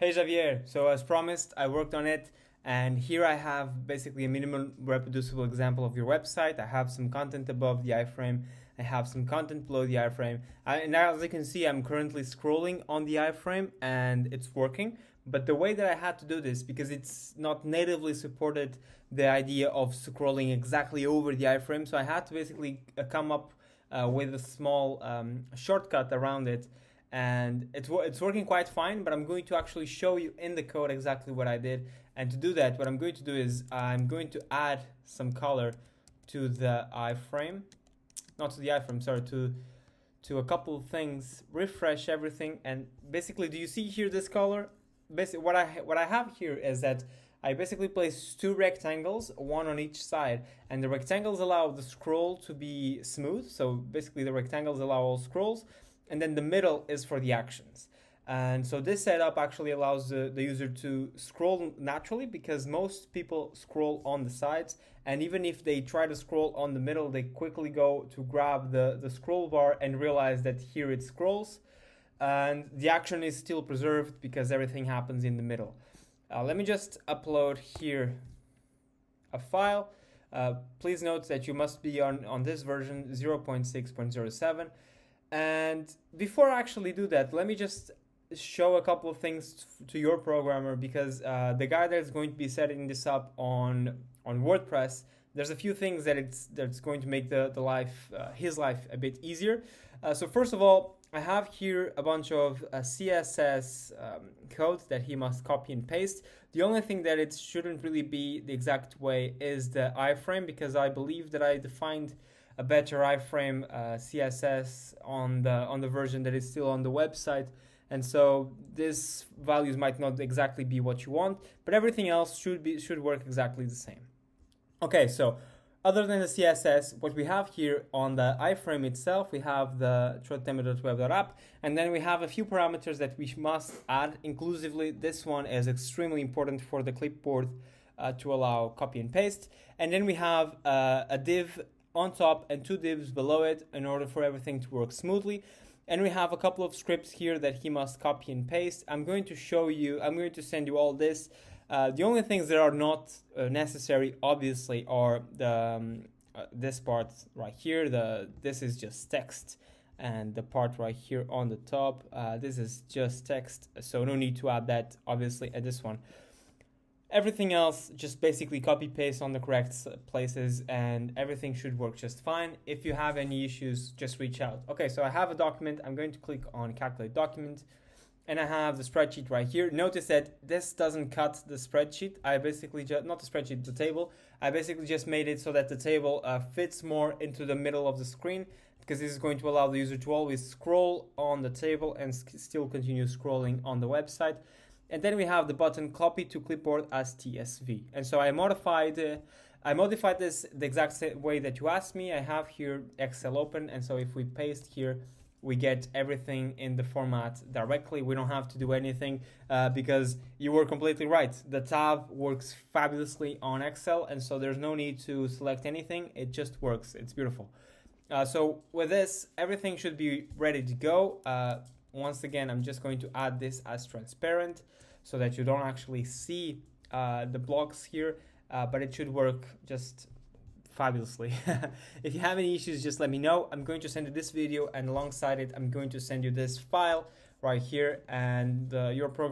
Hey Javier, so as promised, I worked on it, and here I have basically a minimum reproducible example of your website. I have some content above the iframe, I have some content below the iframe, and as you can see, I'm currently scrolling on the iframe and it's working. But the way that I had to do this, because it's not natively supported the idea of scrolling exactly over the iframe, so I had to basically come up with a small shortcut around it, and it's working quite fine, but I'm going to actually show you in the code exactly what I did. And to do that, what I'm going to do is I'm going to add some color to the iframe, not to the iframe, sorry, to a couple of things, refresh everything, and basically, do you see here this color? Basically, what I have here is that I basically place two rectangles, one on each side, and the rectangles allow the scroll to be smooth. So basically, the rectangles allow all scrolls, and then the middle is for the actions. And so this setup actually allows the user to scroll naturally, because most people scroll on the sides, and even if they try to scroll on the middle, they quickly go to grab the scroll bar and realize that here it scrolls, and the action is still preserved because everything happens in the middle. Let me just upload here a file. Please note that you must be on this version 0.6.07. And before I actually do that, let me just show a couple of things to your programmer, because the guy that's going to be setting this up on WordPress, there's a few things that's going to make the life his life a bit easier. So first of all, I have here a bunch of CSS code that he must copy and paste. The only thing that it shouldn't really be the exact way is the iframe, because I believe that I defined a better iframe CSS on the version that is still on the website, and so these values might not exactly be what you want, but everything else should work exactly the same. Okay, so other than the CSS, what we have here on the iframe itself, we have the short-template.web.app, and then we have a few parameters that we must add inclusively. This one is extremely important for the clipboard to allow copy and paste. And then we have a div on top and two divs below it in order for everything to work smoothly. And we have a couple of scripts here that he must copy and paste. I'm going to send you all this. The only things that are not necessary, obviously, are this part right here. This is just text, and the part right here on the top, this is just text. So no need to add that, obviously, at this one. Everything else, just basically copy paste on the correct places, and everything should work just fine. If you have any issues, just reach out. Okay, so I have a document. I'm going to click on calculate document, and I have the spreadsheet right here. Notice that this doesn't cut the spreadsheet. I basically just, not the spreadsheet, the table. I basically just made it so that the table fits more into the middle of the screen, because this is going to allow the user to always scroll on the table and still continue scrolling on the website. And then we have the button copy to clipboard as TSV. And so I modified this the exact same way that you asked me. I have here Excel open, and so if we paste here, we get everything in the format directly. We don't have to do anything because you were completely right. The tab works fabulously on Excel, and so there's no need to select anything. It just works. It's beautiful. So with this, everything should be ready to go. Once again, I'm just going to add this as transparent so that you don't actually see the blocks here, but it should work just fabulously. If you have any issues, just let me know. I'm going to send you this video, and alongside it, I'm going to send you this file right here, and your program